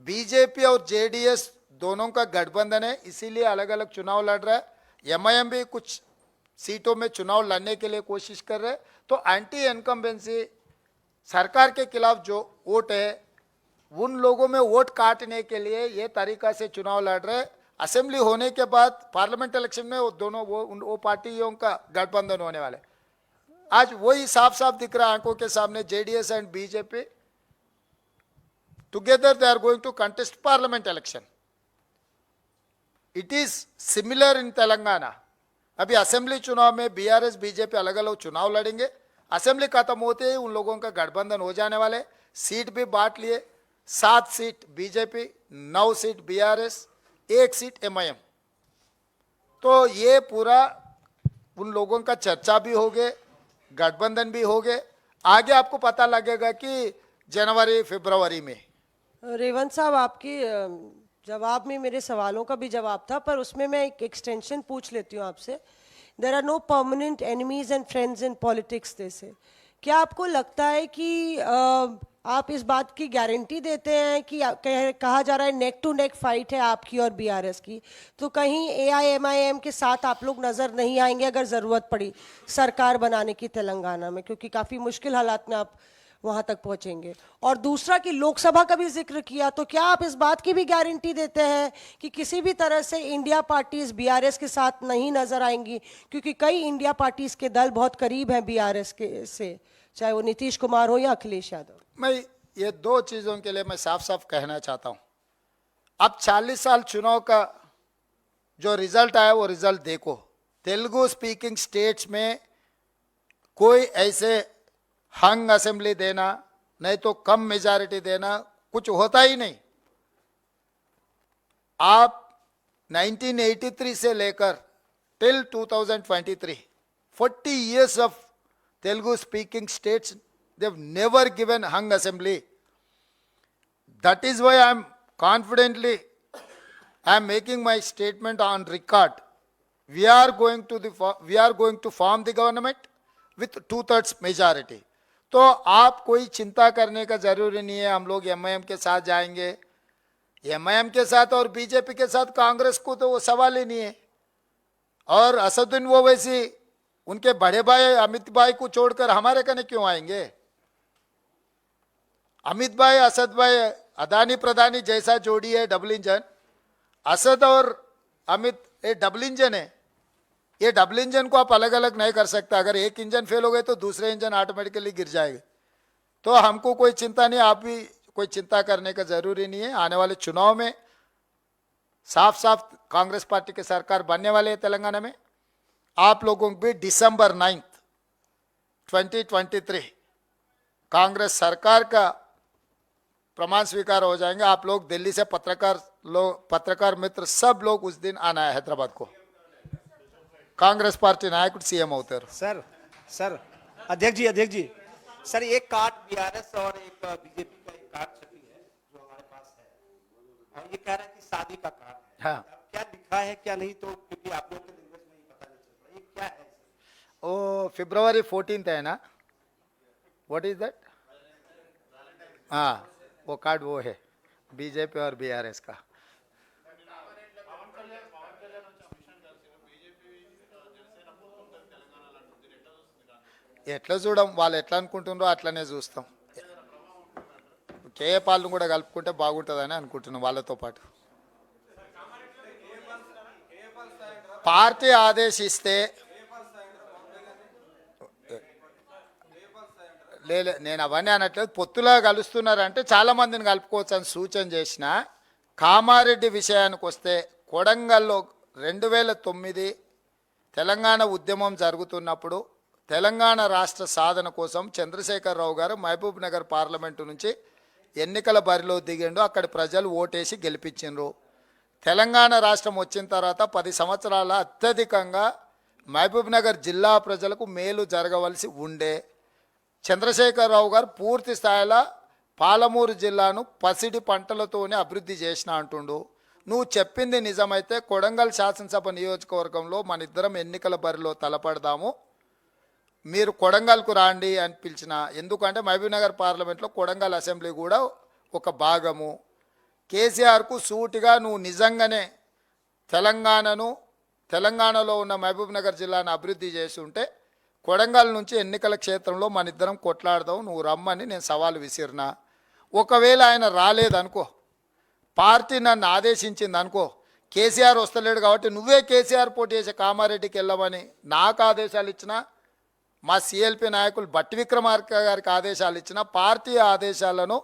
बीजेपी और जेडीएस दोनों का गठबंधन है, इसीलिए अलग अलग चुनाव लड़ रहा है। एमआईएम भी कुछ सीटों में चुनाव लड़ने के लिए कोशिश कर रहे हैं। तो एंटी इनकम्बेंसी सरकार के खिलाफ जो वोट है, उन लोगों में वोट काटने के लिए ये तरीका से चुनाव लड़ रहे हैं। असेंबली होने के बाद पार्लियामेंट इलेक्शन में वो दोनों वो पार्टियों का गठबंधन होने वाले। आज वही साफ साफ दिख रहा है आंखों के सामने, JDS and BJP together they are going to contest parliament election. It is similar in Telangana. अभी असेंबली चुनाव में बीआरएस बीजेपी अलग अलग चुनाव लड़ेंगे। असेंबली खत्म होते ही उन लोगों का गठबंधन हो जाने वाले। सीट भी बांट लिए, 7 seat BJP, 9 seat BRS, 1 seat MIM. तो ये पूरा उन लोगों का चर्चा भी हो गए, गठबंधन भी हो गए। आगे आपको पता लगेगा कि जनवरी फरवरी में। रेवंत साहब, आपके जवाब में मेरे सवालों का भी जवाब था, पर उसमें मैं एक एक्सटेंशन पूछ लेती हूँ आपसे। There are no permanent enemies and friends in politics जैसे, क्या आपको लगता है कि आप इस बात की गारंटी देते हैं कि कहा जा रहा है नेक टू नेक फाइट है आपकी और बीआरएस की, तो कहीं एआईएमआईएम के साथ आप लोग नजर नहीं आएंगे अगर जरूरत पड़ी सरकार बनाने की तेलंगाना में, क्योंकि काफी मुश्किल हालात में आप वहां तक पहुंचेंगे? और दूसरा कि लोकसभा का भी जिक्र किया, तो क्या आप इस बात की भी गारंटी देते हैं कि किसी भी तरह से इंडिया पार्टीज बीआरएस के साथ नहीं नजर आएंगी? क्योंकि कई इंडिया पार्टीज के दल बहुत करीब हैं बीआरएस के से, चाहे वो नीतीश कुमार हो या अखिलेश यादव। मैं ये 2 चीजों के लिए मैं साफ साफ कहना चाहता हूं। अब 40 साल चुनाव का जो रिजल्ट आया वो रिजल्ट देखो। तेलुगु स्पीकिंग स्टेट्स में कोई ऐसे हंग असेंबली देना, नहीं तो कम मेजॉरिटी देना, कुछ होता ही नहीं। आप 1983 से लेकर till 2023 40 years of Telugu speaking states, they've never given hung assembly. That is why I'm making my statement on record. We are going to form the government with 2/3 majority. तो आप कोई चिंता करने का जरूरी नहीं है। हम लोग एमआईएम के साथ जाएंगे, एमआईएम के साथ और बीजेपी के साथ कांग्रेस को तो वो सवाल ही नहीं है। और असदुद्दीन ओवैसी उनके बड़े भाई अमित भाई को छोड़कर हमारे कने क्यों आएंगे? अमित भाई, असद भाई, अदानी प्रधानी जैसा जोड़ी है, डबल इंजन। असद और अमित ये डबल इंजन है। ये डबल इंजन को आप अलग अलग नहीं कर सकता। अगर एक इंजन फेल हो गए तो दूसरे इंजन ऑटोमेटिकली गिर जाएगा। तो हमको कोई चिंता नहीं, आप भी कोई चिंता करने का जरूरी नहीं है। आने वाले चुनाव में साफ साफ कांग्रेस पार्टी की सरकार बनने वाले है तेलंगाना में। आप लोगों को भी December 9th 2023 कांग्रेस सरकार का प्रमाण स्वीकार हो जाएंगे। आप लोग दिल्ली से पत्रकार मित्र सब लोग उस दिन आना है हैदराबाद को। कांग्रेस पार्टी नायकुడు सीएम అవుతారు। सर अध्यक्ष जी सर, एक कार्ड बीआरएस और एक बीजेपी का एक कार्ड छपी है जो हमारे पास है, और ये कह रहा है कि शादी का कार्ड है। हाँ। अब क्या लिखा है क्या नहीं, तो क्योंकि आप लोगों के दिवस में ये पता नहीं चल रहा, ये क्या है? ओ February 14th है ना? What is that? हाँ, वो कार्ड वो है बीजेपी और बीआरएस का। ఎట్లా చూడం, వాళ్ళు ఎట్లా అనుకుంటున్నారో అట్లనే చూస్తాం। కేఏ పాలను కూడా కలుపుకుంటే బాగుంటుందని అనుకుంటున్నాం వాళ్ళతో పాటు। పార్టీ ఆదేశిస్తే నేను అవన్నీ అనట్లేదు। పొత్తులా కలుస్తున్నారంటే చాలా మందిని కలుపుకోవచ్చు అని సూచన చేసిన। కామారెడ్డి విషయానికి వస్తే కొడంగల్లో 2009 తెలంగాణ ఉద్యమం జరుగుతున్నప్పుడు తెలంగాణ రాష్ట్ర సాధన కోసం చంద్రశేఖరరావు గారు మహబూబ్ నగర్ పార్లమెంటు నుంచి ఎన్నికల బరిలో దిగిండు, అక్కడి ప్రజలు ఓటేసి గెలిపించిండ్రు. తెలంగాణ రాష్ట్రం వచ్చిన తర్వాత 10 సంవత్సరాల అత్యధికంగా మహబూబ్ నగర్ జిల్లా ప్రజలకు మేలు జరగవలసి ఉండే. చంద్రశేఖరరావు గారు పూర్తి స్థాయిలో పాలమూరు జిల్లాను పసిడి పంటలతోనే అభివృద్ధి చేసిన అంటుండు. నువ్వు చెప్పింది నిజమైతే కొడంగల్ శాసనసభ నియోజకవర్గంలో మన ఇద్దరం ఎన్నికల బరిలో తలపడదాము, మీరు కొడంగల్కు రాండి అని పిలిచిన. ఎందుకంటే మహబూబ్ నగర్ పార్లమెంట్లో కొడంగల్ అసెంబ్లీ కూడా ఒక భాగము. కేసీఆర్కు సూటిగా నువ్వు నిజంగానే తెలంగాణలో ఉన్న మహబూబ్ నగర్ జిల్లాను అభివృద్ధి చేసి ఉంటే కొడంగల్ నుంచి ఎన్నికల క్షేత్రంలో మన ఇద్దరం కొట్లాడదాం, నువ్వు రమ్మని నేను సవాలు విసిరినా. ఒకవేళ ఆయన రాలేదనుకో, పార్టీ నన్ను ఆదేశించింది అనుకో, కేసీఆర్ వస్తలేడు కాబట్టి నువ్వే కేసీఆర్ పోటీ చేసే కామారెడ్డికి వెళ్ళమని నాకు ఆదేశాలు ఇచ్చినా, మా సిఎల్పి నాయకులు బట్టి విక్రమార్క గారికి ఆదేశాలు ఇచ్చిన, పార్టీ ఆదేశాలను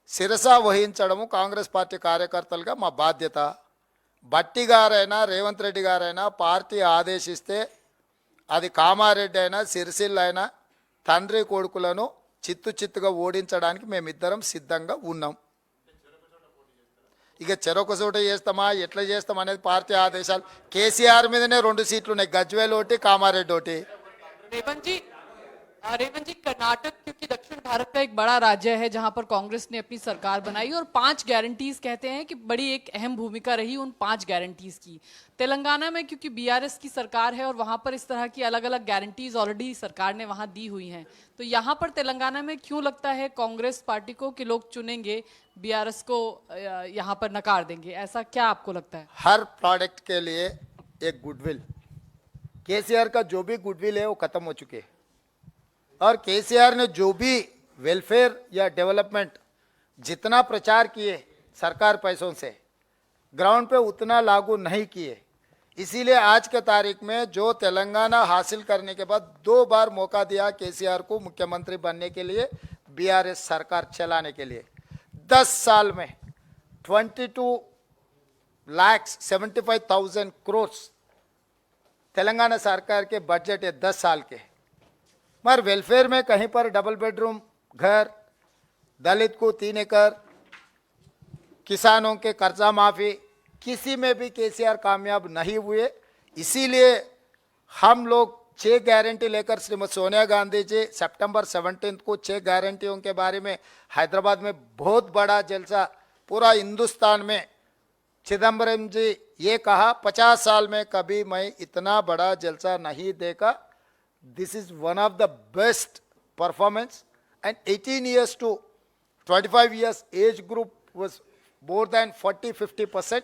శిరస వహించడము కాంగ్రెస్ పార్టీ కార్యకర్తలుగా మా బాధ్యత. బట్టి గారైనా రేవంత్ రెడ్డి గారైనా పార్టీ ఆదేశిస్తే అది కామారెడ్డి అయినా సిరిసిల్ల అయినా తండ్రి కొడుకులను చిత్తుగా ఓడించడానికి మేమిద్దరం సిద్ధంగా ఉన్నాం. ఇక చెరొక చోట చేస్తామా ఎట్లా చేస్తాం అనేది పార్టీ ఆదేశాలు. కేసీఆర్ మీదనే 2 సీట్లు ఉన్నాయి, గజ్వేల్ ఒకటి, కామారెడ్డి ఒకటి. रेवंत जी, कर्नाटक क्योंकि दक्षिण भारत का एक बड़ा राज्य है जहां पर कांग्रेस ने अपनी सरकार बनाई और 5 गारंटीज कहते हैं कि बड़ी एक अहम भूमिका रही उन 5 गारंटीज की। तेलंगाना में क्योंकि बीआरएस की सरकार है और वहां पर इस तरह की अलग अलग गारंटीज ऑलरेडी सरकार ने वहां दी हुई हैं, तो यहाँ पर तेलंगाना में क्यों लगता है कांग्रेस पार्टी को कि लोग चुनेंगे, बीआरएस को यहाँ पर नकार देंगे? ऐसा क्या आपको लगता है? हर प्रोडक्ट के लिए एक गुडविल, केसीआर का जो भी गुडविल है वो खत्म हो चुके हैं और केसीआर ने जो भी वेलफेयर या डेवलपमेंट जितना प्रचार किए सरकार पैसों से ग्राउंड पे उतना लागू नहीं किए। इसीलिए आज के तारीख में जो तेलंगाना हासिल करने के बाद 2 बार मौका दिया केसीआर को मुख्यमंत्री बनने के लिए, बीआरएस सरकार चलाने के लिए 10 साल में 22,75,000 करोड़ तेलंगाना सरकार के बजट है 10 साल के। मगर वेलफेयर में कहीं पर डबल बेडरूम घर, दलित को 3 एकड़, किसानों के कर्जा माफी, किसी में भी केसीआर कामयाब नहीं हुए। इसीलिए हम लोग 6 गारंटी लेकर श्रीमती सोनिया गांधी जी सितंबर 17 को 6 गारंटियों के बारे में हैदराबाद में बहुत बड़ा जलसा, पूरा हिंदुस्तान में चिदम्बरम जी ये कहा 50 साल में कभी मैं इतना बड़ा जलसा नहीं देखा। This is one of the best performance, and 18 years to 25 years age group was more than 40-50%.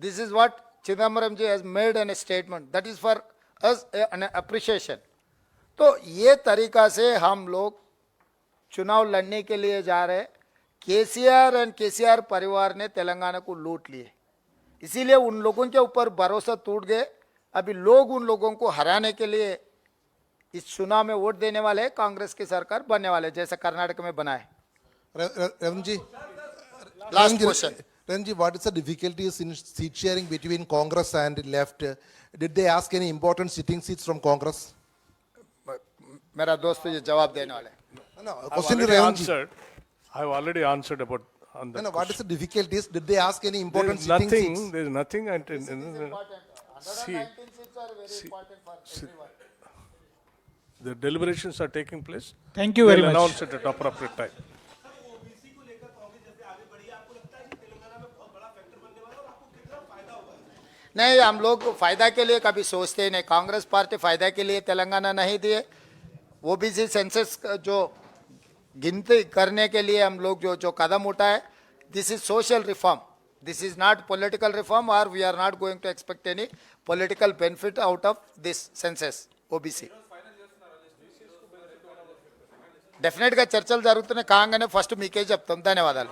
This is what Chidambaram ji has made in a statement. That is for us an appreciation. तो ये तरीका से हम लोग चुनाव लड़ने के लिए जा रहे हैं। केसीआर एंड केसीआर परिवार ने तेलंगाना को लूट लिए, इसीलिए उन लोगों के ऊपर भरोसा टूट गए। अभी लोग उन लोगों को हराने के लिए इस चुनाव में वोट देने वाले हैं, कांग्रेस की सरकार बनने वाले जैसे कर्नाटक में बना है। Revan ji, last question, Revan ji, what is the difficulties in seat sharing between Congress and left? Did they ask any important sitting seats from Congress? मेरा दोस्त ये जवाब देने वाले हैं। No, I've question to already Revan ji. answered. I've already answered about on that. No, what is the difficulties? Did they ask any important There is sitting seats? there is nothing. See, the deliberations are taking place. Thank you very We'll much. announce it at appropriate time. नहीं, हम लोग फायदा के लिए कभी सोचते ही नहीं। Congress party फायदा के लिए तेलंगाना नहीं दिए। ओबीसी सेंसस जो गिनती करने के लिए हम लोग जो कदम उठाए, this is social reform, this is not political reform, और we are not going to expect any political benefit out of this census OBC. డెఫినెట్గా చర్చలు జరుగుతున్నాయి, కాగానే ఫస్ట్ మీకే చెప్తాం. ధన్యవాదాలు.